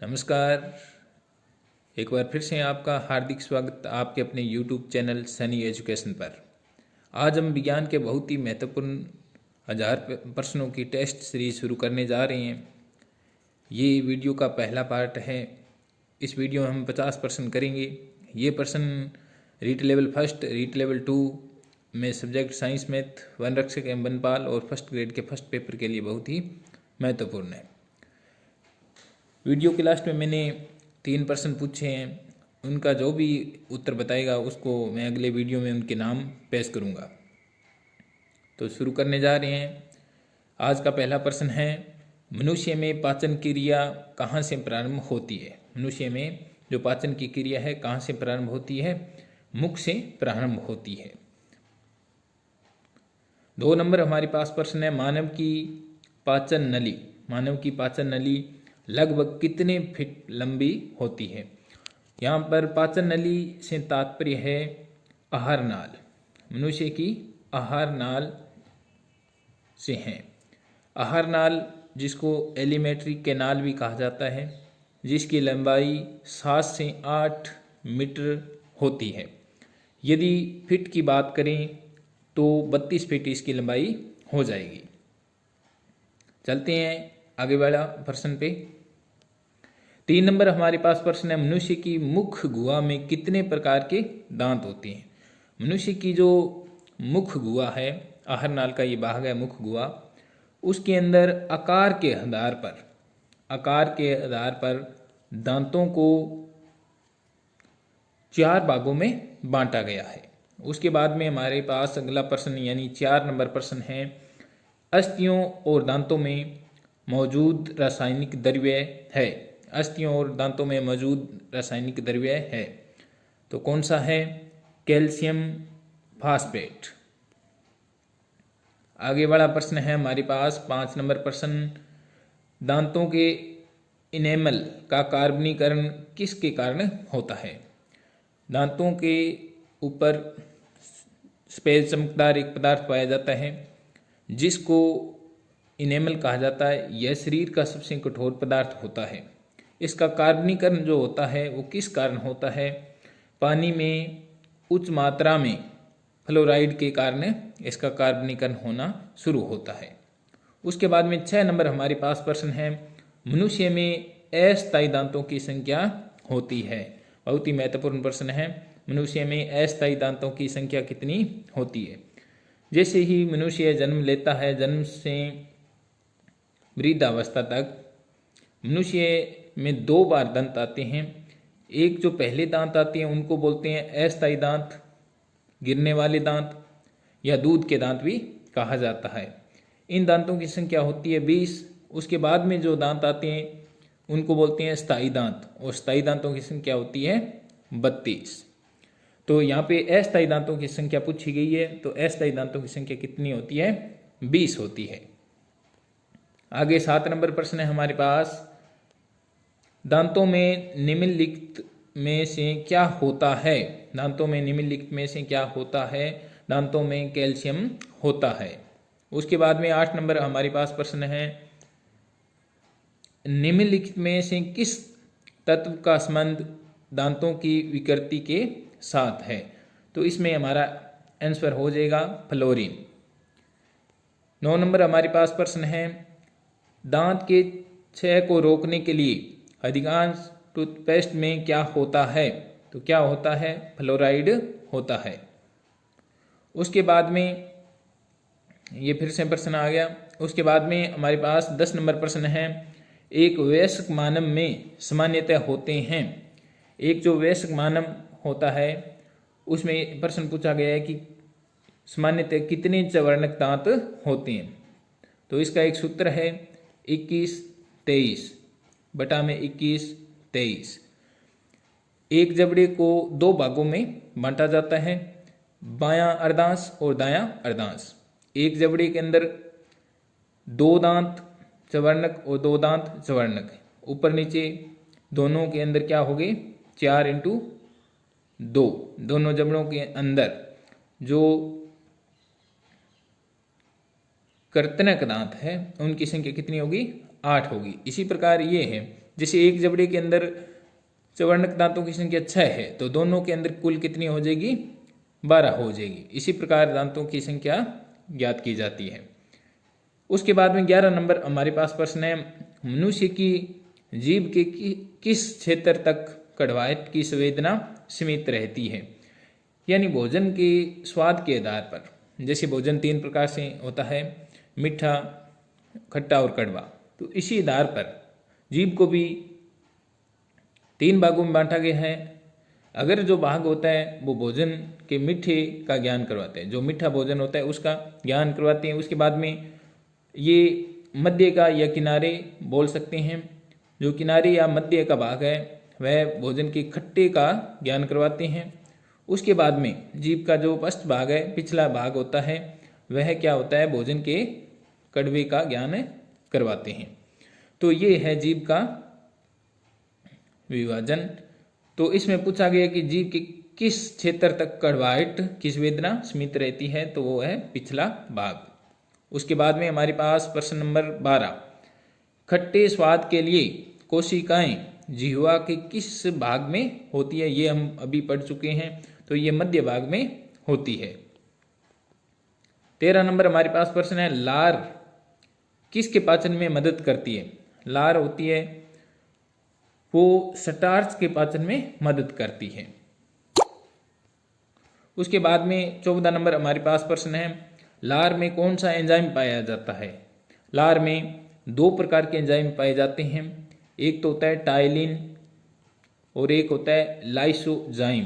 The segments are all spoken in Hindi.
नमस्कार। एक बार फिर से आपका हार्दिक स्वागत आपके अपने YouTube चैनल सनी एजुकेशन पर। आज हम विज्ञान के बहुत ही महत्वपूर्ण 1000 प्रश्नों की टेस्ट सीरीज शुरू करने जा रहे हैं। ये वीडियो का पहला पार्ट है। इस वीडियो में हम 50 प्रश्न करेंगे। ये प्रश्न REET level first, REET level 2 में सब्जेक्ट साइंस मैथ, वनरक्षक एवं वनपाल और फर्स्ट ग्रेड के फर्स्ट पेपर के लिए बहुत ही महत्वपूर्ण है। वीडियो के लास्ट में मैंने 3 प्रश्न पूछे हैं, उनका जो भी उत्तर बताएगा उसको मैं अगले वीडियो में उनके नाम पेश करूंगा। तो शुरू करने जा रहे हैं। आज का पहला प्रश्न है, मनुष्य में पाचन क्रिया कहाँ से प्रारंभ होती है? मनुष्य में जो पाचन की क्रिया है कहाँ से प्रारंभ होती है? मुख से प्रारंभ होती है। 2 नंबर हमारे पास प्रश्न है, मानव की पाचन नली लगभग कितने फीट लंबी होती है? यहाँ पर पाचन नली से तात्पर्य है आहार नाल। मनुष्य की आहार नाल से है। आहार नाल जिसको एलिमेंट्री कैनाल भी कहा जाता है, जिसकी लंबाई 7 से 8 मीटर होती है। यदि फीट की बात करें तो 32 फीट इसकी लंबाई हो जाएगी। चलते हैं आगे वाला प्रश्न पे। 3 नंबर हमारे पास प्रश्न है, मनुष्य की मुख गुहा में कितने प्रकार के दांत होते हैं? मनुष्य की जो मुख गुहा है, आहार नाल का ये भाग है मुख गुहा, उसके अंदर आकार के आधार पर दांतों को 4 भागों में बांटा गया है। उसके बाद में हमारे पास अगला प्रश्न यानी 4 नंबर प्रश्न है, अस्थियों और दांतों में मौजूद रासायनिक द्रव्य है। अस्थियों और दांतों में मौजूद रासायनिक द्रव्य है तो कौन सा है? Calcium phosphate. आगे वाला प्रश्न है हमारे पास 5 नंबर प्रश्न, दांतों के इनेमल का कार्बनीकरण किसके कारण होता है? दांतों के ऊपर सफेद चमकदार एक पदार्थ पाया जाता है जिसको इनेमल कहा जाता है। यह शरीर का सबसे कठोर पदार्थ होता है। इसका कार्बनीकरण जो होता है वो किस कारण होता है? पानी में उच्च मात्रा में फ्लोराइड के कारण इसका कार्बनीकरण होना शुरू होता है। उसके बाद में 6 नंबर हमारे पास प्रश्न है, मनुष्य में अस्थायी दांतों की संख्या होती है। बहुत ही महत्वपूर्ण प्रश्न है, मनुष्य में अस्थायी दांतों की संख्या कितनी होती है? जैसे ही मनुष्य जन्म लेता है, जन्म से वृद्धावस्था तक मनुष्य में 2 बार दंत आते हैं। एक जो पहले दांत आते हैं उनको बोलते हैं अस्थायी दांत, गिरने वाले दांत या दूध के दांत भी कहा जाता है। इन दांतों की संख्या होती है 20। उसके बाद में जो दांत आते हैं उनको बोलते हैं स्थायी दांत, और स्थायी दांतों की संख्या होती है 32। तो यहाँ पे अस्थायी दांतों की संख्या पूछी गई है, तो अस्थायी दांतों की संख्या कितनी होती है? 20 होती है। आगे 7 नंबर प्रश्न है हमारे पास, दांतों में निम्नलिखित में से क्या होता है? दांतों में निम्नलिखित में से क्या होता है? दांतों में कैल्शियम होता है। उसके बाद में 8 नंबर हमारे पास प्रश्न है, निम्नलिखित में से किस तत्व का संबंध दांतों की विकृति के साथ है? तो इसमें हमारा आंसर हो जाएगा फ्लोरीन। 9 नंबर हमारे पास प्रश्न है, दांत के क्षय को रोकने के लिए अधिकांश टूथपेस्ट में क्या होता है? तो क्या होता है? फ्लोराइड होता है। उसके बाद में ये फिर से प्रश्न आ गया। उसके बाद में हमारे पास 10 नंबर प्रश्न है, एक वयस्क मानव में सामान्यतः होते हैं। एक जो वयस्क मानव होता है उसमें प्रश्न पूछा गया है कि सामान्यतः कितने चवर्णक दांत होते हैं? तो इसका एक सूत्र है 21-23 बटा में 21-23। एक जबड़े को 2 भागों में बांटा जाता है, बायां अर्धांश और दायां अर्धांश। एक जबड़े के अंदर 2 दांत चवर्णक और 2 दांत चवर्णक, ऊपर नीचे दोनों के अंदर क्या हो गए? 4x2। दोनों जबड़ों के अंदर जो कर्तनक दांत है उनकी संख्या कितनी होगी? 8 होगी। इसी प्रकार ये है जैसे एक जबड़े के अंदर चवर्णक दांतों की संख्या 6 है तो दोनों के अंदर कुल कितनी हो जाएगी, 12 हो जाएगी। इसी प्रकार दांतों की संख्या ज्ञात की जाती है। उसके बाद में 11 नंबर हमारे पास प्रश्न है, मनुष्य की जीभ के किस क्षेत्र तक कड़वाहट की संवेदना सीमित रहती है। यानी भोजन के स्वाद के आधार पर, जैसे भोजन 3 प्रकार से होता है, मीठा, खट्टा और कड़वा, तो इसी आधार पर जीभ को भी 3 भागों में बांटा गया है। अगर जो भाग होता है वो भोजन के मीठे का ज्ञान करवाते हैं, जो मीठा भोजन होता है उसका ज्ञान करवाते हैं। उसके बाद में ये मध्य का या किनारे बोल सकते हैं, जो किनारे या मध्य का भाग है वह भोजन के खट्टे का ज्ञान करवाते हैं। उसके बाद में जीभ का जो पश्च भाग है, पिछला भाग होता है, वह क्या होता है, भोजन के कड़वे का ज्ञान करवाते हैं। तो ये है जीभ का विभाजन। तो इसमें पूछा गया कि जीभ के किस क्षेत्र तक कड़वाहट की संवेदना सीमित रहती है, तो वो है पिछला भाग। उसके बाद में हमारे पास प्रश्न नंबर 12, खट्टे स्वाद के लिए कोशिकाएं जिह्वा के किस भाग में होती है। ये हम अभी पढ़ चुके हैं, तो ये मध्य भाग में होती है। 13 नंबर हमारे पास प्रश्न है, लार किसके पाचन में मदद करती है। लार होती है वो स्टार्च के पाचन में मदद करती है। उसके बाद में 14 नंबर हमारे पास प्रश्न है, लार में कौन सा एंजाइम पाया जाता है। लार में 2 प्रकार के एंजाइम पाए जाते हैं, एक तो होता है टाइलिन और एक होता है लाइसोजाइम।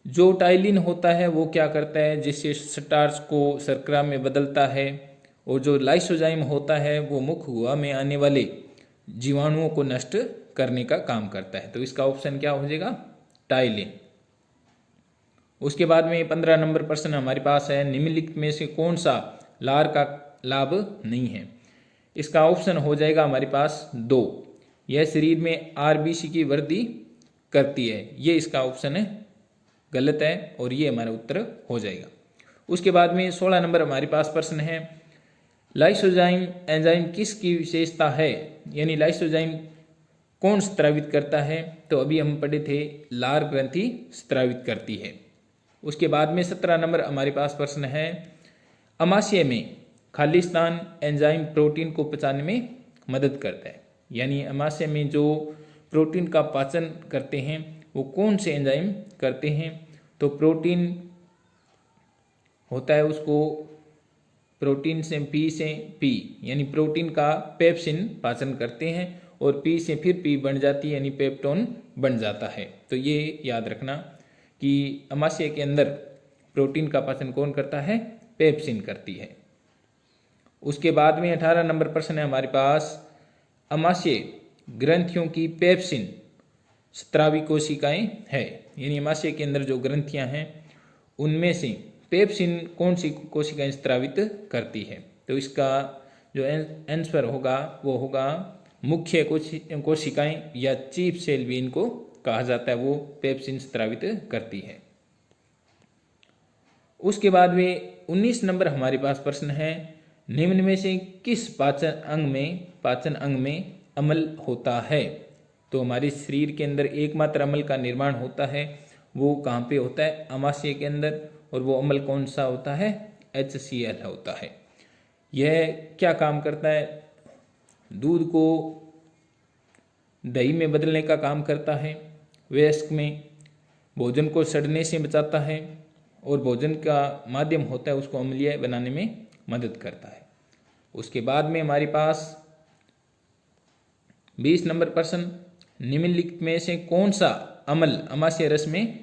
जो टाइलिन होता है वो क्या करता है, जिससे स्टार्च को शर्करा में बदलता है, और जो लाइसोजाइम होता है वो मुख गुहा में आने वाले जीवाणुओं को नष्ट करने का काम करता है। तो इसका ऑप्शन क्या हो जाएगा, टाइलिन। उसके बाद में 15 नंबर प्रश्न हमारे पास है, निम्नलिखित में से कौन सा लार का लाभ नहीं है। इसका ऑप्शन हो जाएगा हमारे पास 2, यह शरीर में आरबीसी की वृद्धि करती है। ये इसका ऑप्शन है गलत है और ये हमारा उत्तर हो जाएगा। उसके बाद में 16 नंबर हमारे पास प्रश्न है, लाइसोजाइम एंजाइम किसकी विशेषता है, यानी लाइसोजाइम कौन स्त्रावित करता है। तो अभी हम पढ़े थे लार ग्रंथि स्त्रावित करती है। उसके बाद में 17 नंबर हमारे पास प्रश्न है, अमाशय में खालिस्तान एंजाइम प्रोटीन को पचाने में मदद करता है। यानी अमाशय में जो प्रोटीन का पाचन करते हैं वो कौन से एंजाइम करते हैं। तो प्रोटीन होता है उसको प्रोटीन से पी यानी प्रोटीन का पेप्सिन पाचन करते हैं, और पी से फिर पी बन जाती है यानी पेप्टोन बन जाता है। तो ये याद रखना कि अमाशय के अंदर प्रोटीन का पाचन कौन करता है, पेप्सिन करती है। उसके बाद में 18 नंबर प्रश्न है हमारे पास, अमाशय ग्रंथियों की पेप्सिन स्त्रावी कोशिकाएं है। यानी अमाशय के अंदर जो ग्रंथियां हैं उनमें से पेप्सिन कौन सी कोशिकाएं स्त्रावित करती है। तो इसका जो आंसर होगा वो होगा मुख्य कोशिकाएं या चीफ सेल भी इनको कहा जाता है, वो पेप्सिन स्त्रावित करती है। उसके बाद में 19 नंबर हमारे पास प्रश्न है, निम्न में से किस पाचन अंग में अम्ल होता है। तो हमारे शरीर के अंदर एकमात्र अम्ल का निर्माण होता है, वो कहाँ पे होता है, अमाशय के अंदर, और वो अम्ल कौन सा होता है, HCl होता है। यह क्या काम करता है, दूध को दही में बदलने का काम करता है, वयस्क में भोजन को सड़ने से बचाता है, और भोजन का माध्यम होता है उसको अम्लीय बनाने में मदद करता है। उसके बाद में हमारे पास 20 नंबर प्रश्न, निम्नलिखित में से कौन सा अम्ल अमाशय रस में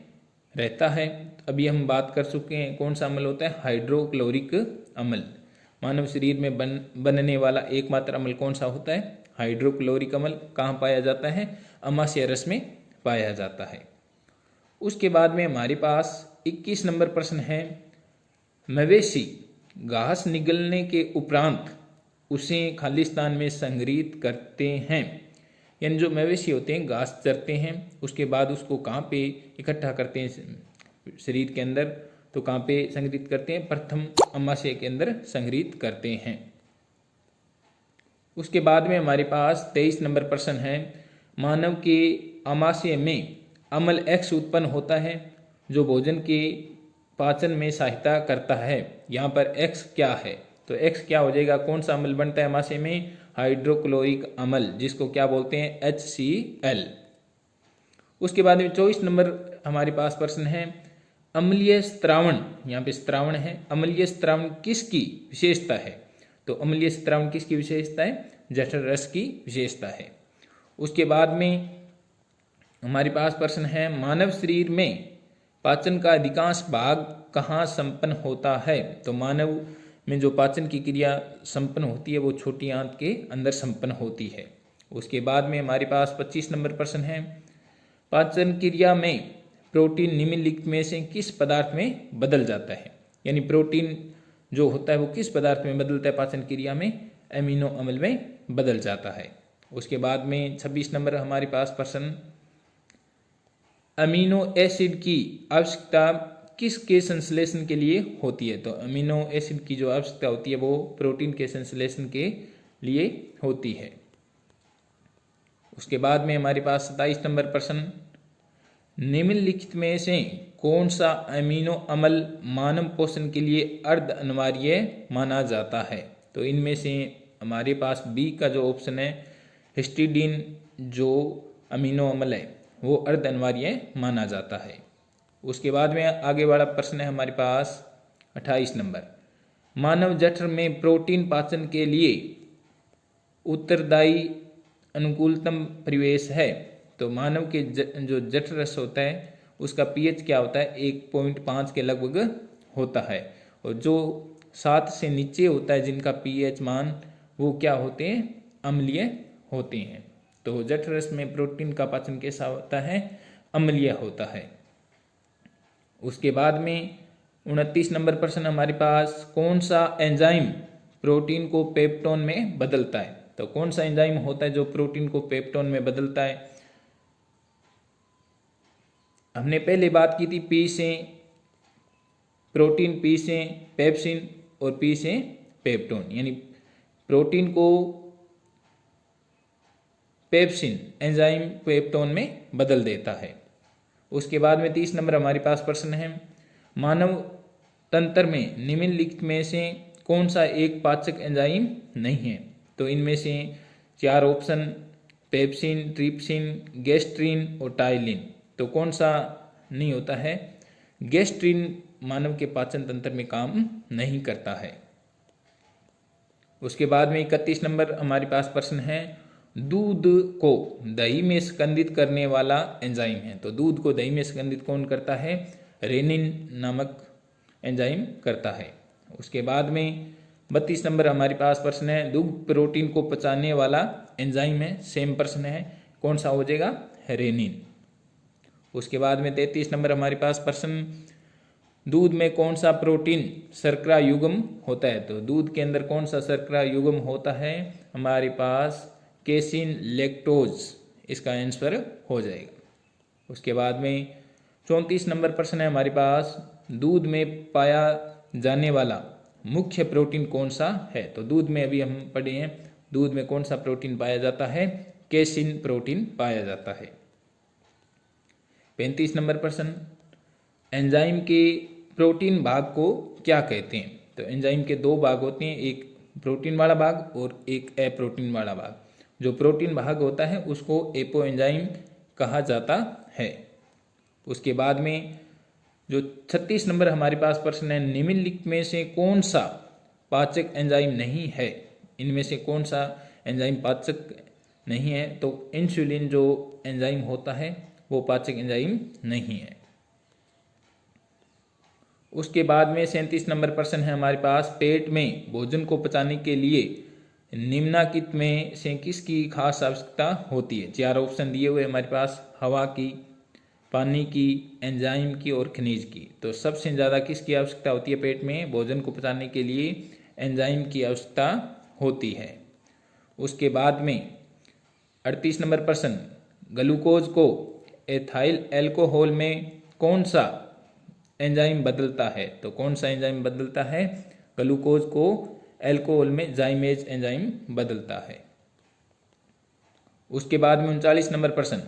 रहता है। अभी हम बात कर चुके हैं कौन सा अम्ल होता है, हाइड्रोक्लोरिक अम्ल। मानव शरीर में बनने वाला एकमात्र अम्ल कौन सा होता है, हाइड्रोक्लोरिक अम्ल। कहाँ पाया जाता है, अमाशय रस में पाया जाता है। उसके बाद में हमारे पास 21 नंबर प्रश्न है, मवेशी घास निगलने के उपरांत उसे खालिस्तान में संग्रहित करते हैं। यानी जो मवेशी होते हैं घास चरते हैं, उसके बाद उसको कहाँ पे इकट्ठा करते हैं शरीर के अंदर, तो कहाँ पे संग्रहित करते हैं? प्रथम अमाशय के अंदर संग्रहित करते हैं। उसके बाद में हमारे पास 23 नंबर प्रश्न है, मानव के आमाशय में अम्ल X उत्पन्न होता है जो भोजन के पाचन में सहायता करता है। यहाँ पर X क्या है? तो X क्या हो जाएगा? कौन सा अम्ल बनता है आमाशय में? हाइड्रोक्लोरिक अम्ल, जिसको क्या बोलते हैं? HCl। उसके बाद में 24 नंबर हमारे पास प्रश्न है, अम्लीय स्त्रावण, यहाँ पे स्त्रावण है, अम्लीय स्त्रावण किसकी विशेषता है? तो अम्लीय स्त्रावण किसकी विशेषता है? जठर रस की विशेषता है। उसके बाद में हमारे पास प्रश्न है, मानव शरीर में पाचन का अधिकांश भाग कहाँ संपन्न होता है? तो मानव में जो पाचन की क्रिया संपन्न होती है वो छोटी आंत के अंदर संपन्न होती है। उसके बाद में हमारे पास 25 नंबर प्रश्न है, पाचन क्रिया में प्रोटीन निम्नलिखित में से किस पदार्थ में बदल जाता है? यानी प्रोटीन जो होता है वो किस पदार्थ में बदलता है पाचन क्रिया में? एमिनो अम्ल में बदल जाता है। उसके बाद में 26 नंबर हमारे पास प्रश्न, अमीनो एसिड की आवश्यकता किसके संश्लेषण के लिए होती है? तो अमीनो एसिड की जो आवश्यकता होती है वो प्रोटीन के संश्लेषण के लिए होती है। उसके बाद में हमारे पास 27 नंबर प्रश्न, निम्नलिखित में से कौन सा अमीनो अम्ल मानव पोषण के लिए अर्ध अनिवार्य माना जाता है? तो इनमें से हमारे पास बी का जो ऑप्शन है, हिस्टिडीन जो अमीनो अम्ल है वो अर्ध अनिवार्य माना जाता है। उसके बाद में आगे वाला प्रश्न है हमारे पास 28 नंबर, मानव जठर में प्रोटीन पाचन के लिए उत्तरदायी अनुकूलतम परिवेश है। तो मानव के जो जठर रस होता है उसका पीएच क्या होता है? 1.5 के लगभग होता है, और जो 7 से नीचे होता है जिनका पीएच मान वो क्या होते हैं? अम्लीय होते हैं। तो जठर रस में प्रोटीन का पाचन कैसा होता है? अम्लीय होता है। उसके बाद में 29 नंबर प्रश्न हमारे पास, कौन सा एंजाइम प्रोटीन को पेप्टोन में बदलता है? तो कौन सा एंजाइम होता है जो प्रोटीन को पेप्टोन में बदलता है? हमने पहले बात की थी पी से प्रोटीन, पी से पेप्सिन और पी से पेप्टोन, यानी प्रोटीन को पेप्सिन एंजाइम पेप्टोन में बदल देता है। उसके बाद में 30 नंबर हमारे पास प्रश्न है, मानव तंत्र में निम्नलिखित में से कौन सा एक पाचक एंजाइम नहीं है? तो इनमें से 4 ऑप्शन, पेप्सिन, ट्रिप्सिन, गैस्ट्रिन और टाइलिन। तो कौन सा नहीं होता है? गैस्ट्रिन मानव के पाचन तंत्र में काम नहीं करता है। उसके बाद में 31 नंबर हमारे पास प्रश्न है, दूध को दही में स्कंदित करने वाला एंजाइम है। तो दूध को दही में स्कंदित कौन करता है? रेनिन नामक एंजाइम करता है। उसके बाद में 32 नंबर हमारे पास प्रश्न है, दुग्ध प्रोटीन को पचाने वाला एंजाइम है। सेम प्रश्न है, कौन सा हो जाएगा? रेनिन। उसके बाद में 33 नंबर हमारे पास प्रश्न, दूध में कौन सा प्रोटीन शर्करा युग्म होता है? तो दूध के अंदर कौन सा शर्करा युग्म होता है? हमारे पास केसिन लैक्टोज इसका आंसर हो जाएगा। उसके बाद में 34 नंबर प्रश्न है हमारे पास, दूध में पाया जाने वाला मुख्य प्रोटीन कौन सा है? तो दूध में अभी हम पढ़े हैं, दूध में कौन सा प्रोटीन पाया जाता है? केसिन प्रोटीन पाया जाता है। 35 नंबर प्रश्न, एंजाइम के प्रोटीन भाग को क्या कहते हैं? तो एंजाइम के 2 भाग होते हैं, एक प्रोटीन वाला भाग और एक अप्रोटीन वाला भाग। जो प्रोटीन भाग होता है उसको एपो एंजाइम कहा जाता है। उसके बाद में जो 36 नंबर हमारे पास प्रश्न है, निम्नलिखित में से कौन सा पाचक एंजाइम नहीं है? इनमें से कौन सा एंजाइम पाचक नहीं है? तो इंसुलिन जो एंजाइम होता है वो पाचक एंजाइम नहीं है। उसके बाद में 37 नंबर प्रश्न है हमारे पास, पेट में भोजन को पचाने के लिए निम्नलिखित में से किसकी खास आवश्यकता होती है? 4 ऑप्शन दिए हुए हमारे पास, हवा की, पानी की, एंजाइम की और खनिज की। तो सबसे ज़्यादा किसकी आवश्यकता होती है पेट में भोजन को पचाने के लिए? एंजाइम की आवश्यकता होती है। उसके बाद में 38 नंबर प्रश्न, ग्लूकोज को एथाइल एल्कोहल में कौन सा एंजाइम बदलता है। तो कौन सा एंजाइम बदलता है? ग्लूकोज को अल्कोहल में जाइमेज एंजाइम बदलता है। उसके बाद में 39 नंबर प्रश्न,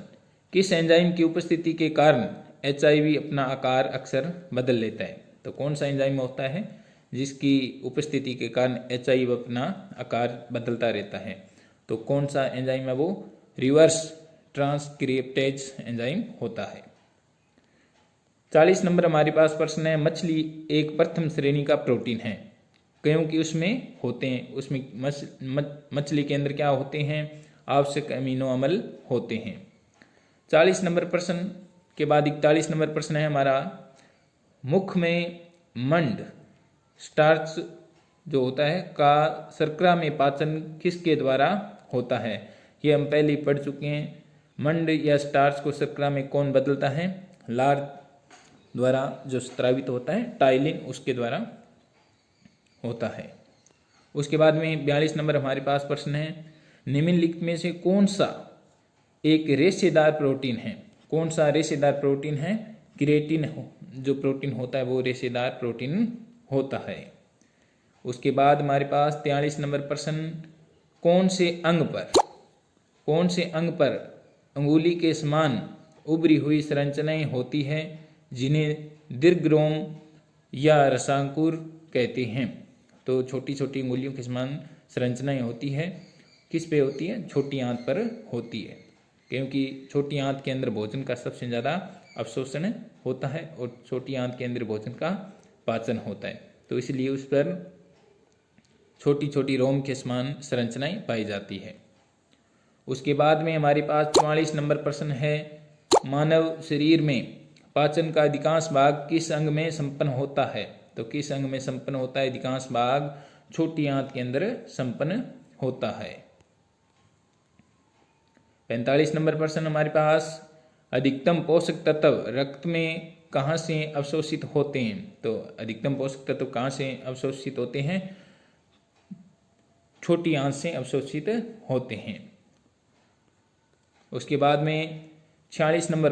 किस एंजाइम की उपस्थिति के कारण HIV अपना आकार अक्सर बदल लेता है? तो कौन सा एंजाइम होता है जिसकी उपस्थिति के कारण HIV अपना आकार बदलता रहता है? तो कौन सा एंजाइम है? वो रिवर्स ट्रांसक्रिप्टेज एंजाइम होता है। 40 नंबर हमारे पास प्रश्न है, मछली एक प्रथम श्रेणी का प्रोटीन है क्योंकि उसमें होते हैं, उसमें मछली के अंदर क्या होते हैं? आवश्यक अमीनो अम्ल होते हैं। 40 नंबर प्रश्न के बाद 41 नंबर प्रश्न है हमारा, मुख में मंड स्टार्च जो होता है का शर्करा में पाचन किसके द्वारा होता है? ये हम पहले ही पढ़ चुके हैं। मंड या स्टार्च को शर्करा में कौन बदलता है? लार द्वारा जो स्रावित होता है टाइलिन, उसके द्वारा होता है। उसके बाद में 42 नंबर हमारे पास प्रश्न है, निम्नलिखित में से कौन सा एक रेशेदार प्रोटीन है? कौन सा रेशेदार प्रोटीन है? क्रिएटिन जो प्रोटीन होता है वो रेशेदार प्रोटीन होता है। उसके बाद हमारे पास 43 नंबर प्रश्न, कौन से अंग पर अंगुली के समान उभरी हुई संरचनाएं होती है जिन्हें दीर्घरोम या रसांकुर कहते हैं? तो छोटी छोटी अंगुलियों के समान संरचनाएं होती है, किस पे होती है? छोटी आंत पर होती है, क्योंकि छोटी आंत के अंदर भोजन का सबसे ज़्यादा अवशोषण होता है और छोटी आंत के अंदर भोजन का पाचन होता है, तो इसलिए उस पर छोटी छोटी रोम के समान संरचनाएं पाई जाती है। उसके बाद में हमारे पास 44 नंबर प्रश्न है, मानव शरीर में पाचन का अधिकांश भाग किस अंग में संपन्न होता है? तो किस अंग में संपन्न होता है? अधिकांश भाग छोटी आंत के अंदर संपन्न होता है। 45 नंबर प्रश्न हमारे पास, अधिकतम पोषक तत्व रक्त में कहाँ से अवशोषित होते हैं? तो अधिकतम पोषक तत्व कहाँ से अवशोषित होते हैं? छोटी आंत से अवशोषित होते हैं। उसके बाद में 46 नंबर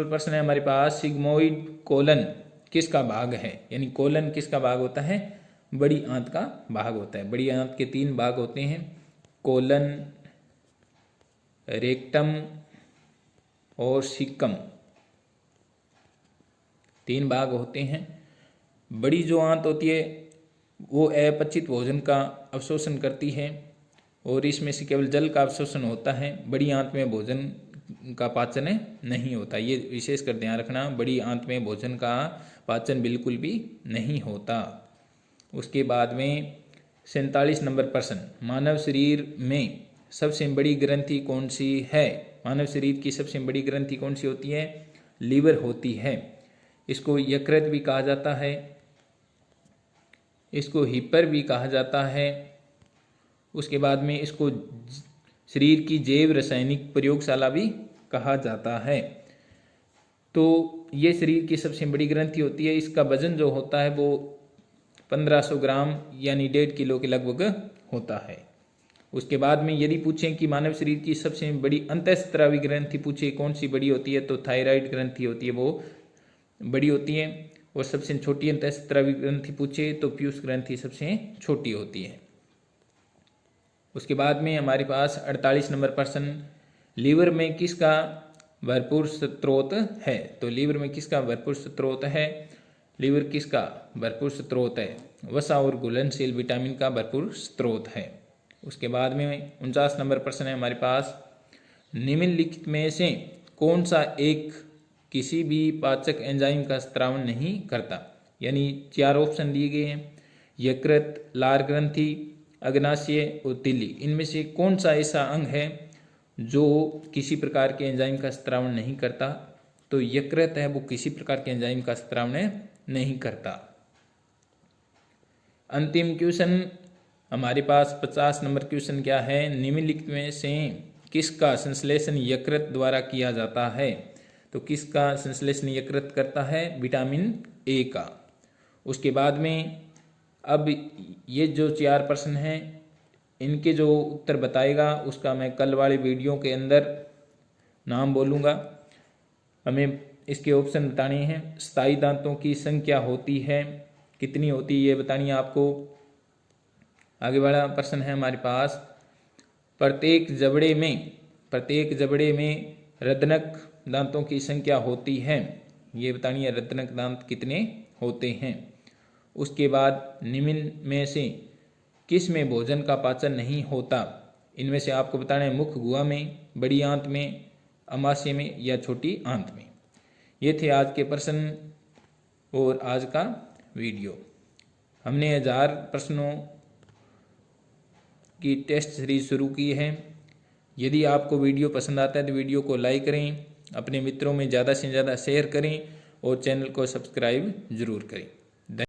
प्रश्न है हमारे पास, सिग्मोइड कोलन किसका भाग है? यानी कोलन किसका भाग होता है? बड़ी आंत का भाग होता है। बड़ी आंत के 3 भाग होते हैं, कोलन, रेक्टम और सिकम, 3 भाग होते हैं। बड़ी जो आंत होती है वो अपचित भोजन का अवशोषण करती है और इसमें से केवल जल का अवशोषण होता है। बड़ी आंत में भोजन का पाचन नहीं होता, ये विशेष कर ध्यान रखना। बड़ी आंत में भोजन का पाचन बिल्कुल भी नहीं होता। उसके बाद में 47 नंबर प्रश्न, मानव शरीर में सबसे बड़ी ग्रंथि कौन सी है? मानव शरीर की सबसे बड़ी ग्रंथि कौन सी होती है? लीवर होती है। इसको यकृत भी कहा जाता है, इसको हिपर भी कहा जाता है। उसके बाद में इसको शरीर की जैव रासायनिक प्रयोगशाला भी कहा जाता है। तो ये शरीर की सबसे बड़ी ग्रंथि होती है। इसका वजन जो होता है वो 1500 ग्राम यानी 1.5 किलो के लगभग होता है। उसके बाद में यदि पूछें कि मानव शरीर की सबसे बड़ी अंतःस्रावी ग्रंथि पूछे कौन सी बड़ी होती है, तो थायराइड ग्रंथि होती है, वो बड़ी होती है। और सबसे छोटी अंतःस्रावी ग्रंथि पूछे तो पीयूष ग्रंथि सबसे छोटी होती है। उसके बाद में हमारे पास 48 नंबर प्रश्न, लीवर में किसका भरपूर स्रोत है? तो लीवर में किसका भरपूर स्रोत है? लीवर किसका भरपूर स्रोत है? वसा और घुलनशील विटामिन का भरपूर स्रोत है। उसके बाद में 49 नंबर प्रश्न है हमारे पास, निम्नलिखित में से कौन सा एक किसी भी पाचक एंजाइम का स्त्रावन नहीं करता? यानी 4 ऑप्शन दिए गए हैं, यकृत, लार ग्रंथि, अग्नाशय और तिल्ली। इनमें से कौन सा ऐसा अंग है जो किसी प्रकार के एंजाइम का स्त्रावन नहीं करता? तो यकृत है, वो किसी प्रकार के एंजाइम का स्त्रावन नहीं करता। अंतिम क्वेश्चन हमारे पास 50 नंबर क्वेश्चन क्या है, निम्नलिखित में से किसका संश्लेषण यकृत द्वारा किया जाता है? तो किसका संश्लेषण यकृत करता है? विटामिन ए का। उसके बाद में अब ये जो 4 प्रश्न हैं इनके जो उत्तर बताएगा उसका मैं कल वाले वीडियो के अंदर नाम बोलूँगा। हमें इसके ऑप्शन बताने हैं। स्थायी दांतों की संख्या होती है, कितनी होती है ये बतानी है आपको। आगे वाला प्रश्न है हमारे पास, प्रत्येक जबड़े में रदनक दांतों की संख्या होती है, ये बतानी है रदनक दांत कितने होते हैं। उसके बाद निम्न में से किस में भोजन का पाचन नहीं होता, इनमें से आपको बताना है मुख गुहा में, बड़ी आंत में, अमाशय में या छोटी आंत में। ये थे आज के प्रश्न और आज का वीडियो। हमने 1000 प्रश्नों की टेस्ट सीरीज शुरू की है। यदि आपको वीडियो पसंद आता है तो वीडियो को लाइक करें, अपने मित्रों में ज़्यादा से ज़्यादा शेयर करें और चैनल को सब्सक्राइब जरूर करें।